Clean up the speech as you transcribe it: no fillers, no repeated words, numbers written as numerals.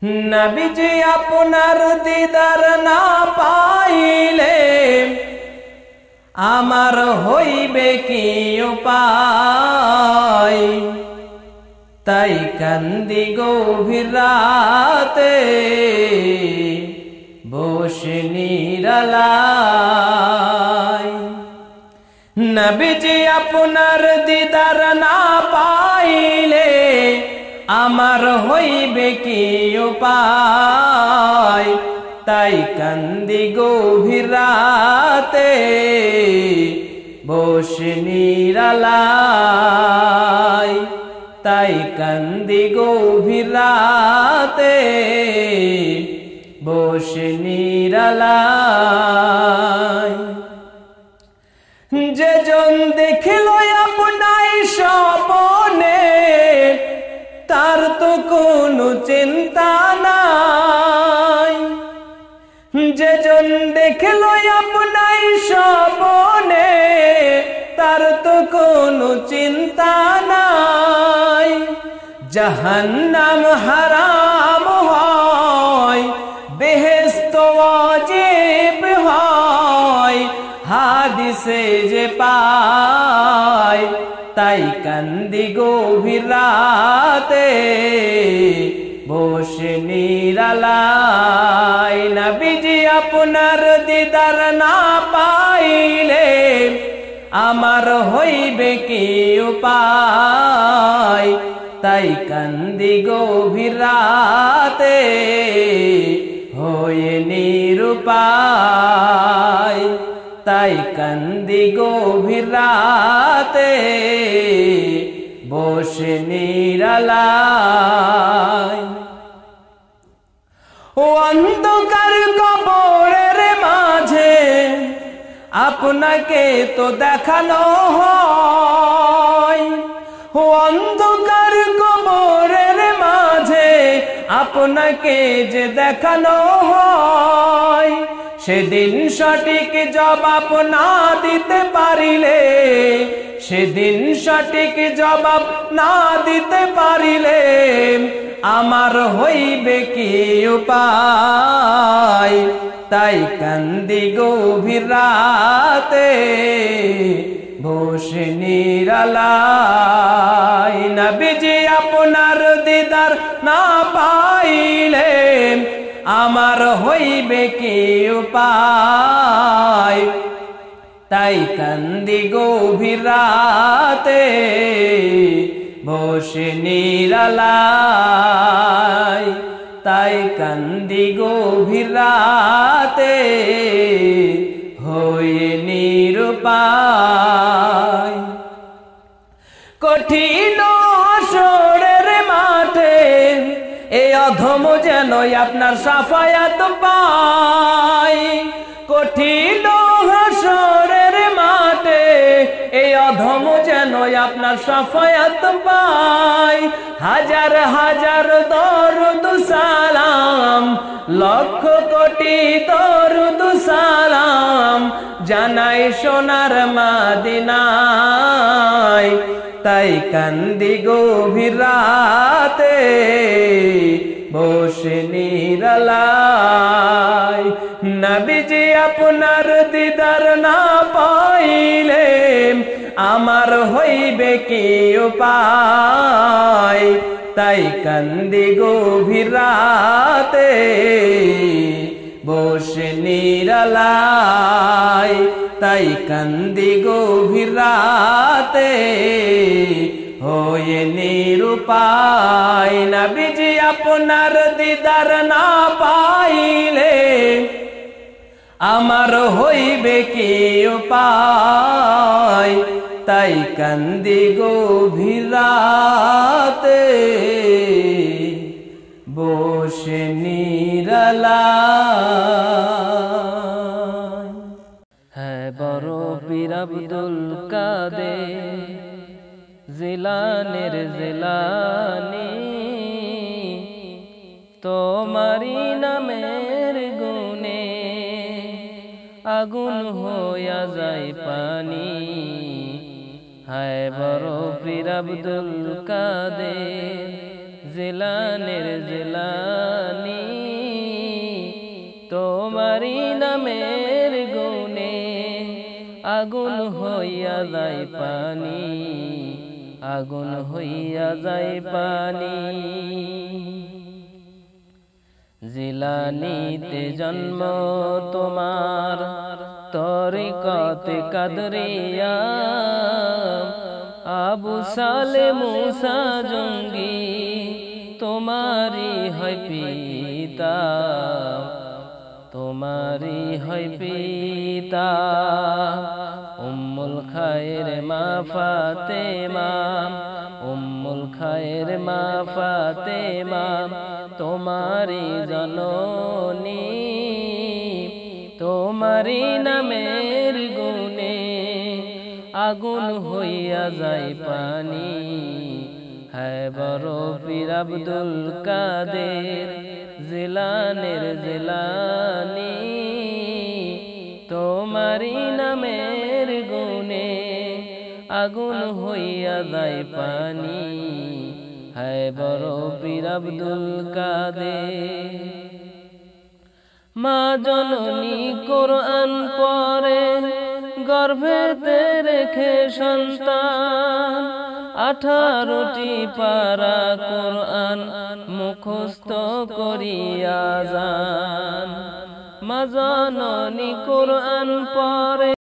নবীজি আপনার দিদার না পাইলে আমার হইবে কি উপায়, তাই কান্দি গভীর রাতে বসে নিরালায়। নবীজি আপনার দিদার না পাইলে আমার হইবে কি উপায়, তাই কান্দি গভীর রাতে বসে নিরালায়, তাই কান্দি গভীর রাতে বসে নিরালায়। যেজন দেখিল আপনাই স্বপনে তার তো কোনো চিন্তা নাই, যেজন দেখিল আপনাই স্বপনে তার তো কোনো চিন্তা নাই। জাহান্নাম হারাম হয় বেহেশত ওয়াজিব হয়, হাদিসে যে পায়, তাই কান্দি গভীর রাতে বসে নিরালায়। নবীজি আপনার দিদার না পাইলে আমার হইবে কি উপায়, তাই কান্দি গভীর রাতে হয়ে নিরুপায়, তাই কান্দি গভীর রাতে বসে নিরালায়। ও অন্ধকার কবরের মাঝে আপনাকে তো দেখানো হয়, ও অন্ধকার কবরের মাঝে আপনাকে যে দেখানো হয়, সেদিন সঠিক জবাব না দিতে পারিলে, সেদিন সঠিক জবাব না দিতে পারিলে আমার হইবে কি উপায়, তাই কান্দি গভীর রাতে বসে নিরালায়। নবীজি আপনার দিদার না পাইলে আমার হইবে কি উপায়, তাই কান্দি গভীর রাতে বসে নিরালায়, তাই কান্দি গভীর রাতে হয়ে নিরুপায়। কঠিন হাসরের মাঠে এই অধম যেন আপনার সাফায়াত পায়, কঠিন হাসরের মাঠে এই অধম যেন আপনার সাফায়াত পায়। হাজার হাজার দরুদ সালাম, লক্ষ কোটি দরুদ সালাম জানাই সোনার মদিনায়, তাই কান্দি গভীর রাতে বসে নিরালায়। নবীজি আপনার দিদার না পাইলে আমার হইবে কি উপায়, তাই কান্দি গভীর রাতে বসে নিরালায়, তাই কান্দি গভীর রাতে হয়ে নিরুপায়। নবীজি আপনার দিদার না পাইলে আমার হইবে কি উপায়, তাই কান্দি গভীর রাতে বসে নিরালায়। হ্যাঁ বড় পীর আব্দুল কাদের জিলানের জিলানি, তোমারি নামের গুণে আগুন হইয়া যায় পানি। হায় বড় পীর আব্দুল কাদের জিলানের জিলানি। নামের গুণে আগুন হইয়া যায় পানি, আগুন হইয়া যায় পানি। জিলানীতে জন্ম তোমার, তরিকতে কাদরিয়া, আবু সালে মুসা জঙ্গি তোমারি হয় পিতা, তোমারি হয় পিতা। উম্মুল খায়ের মা ফাতেমা, উম্মুল খায়ের মা ফাতেমা তোমারি জননী, তোমারি নামের গুণে আগুন হইয়া যায় পানি। হায় বড় পীর আব্দুল কাদের জিলানের জিলানী, তোমারি নামের গুণে আগুন হইয়া যায় পানি। হায় বড় পীর আব্দুল কাদের। মা জননী কোরআন পড়ে গর্ভেতে রেখে সন্তান, 18টি পারা কোরআন মুখস্থ করিয়া যান। মা জননী কোরআন পড়ে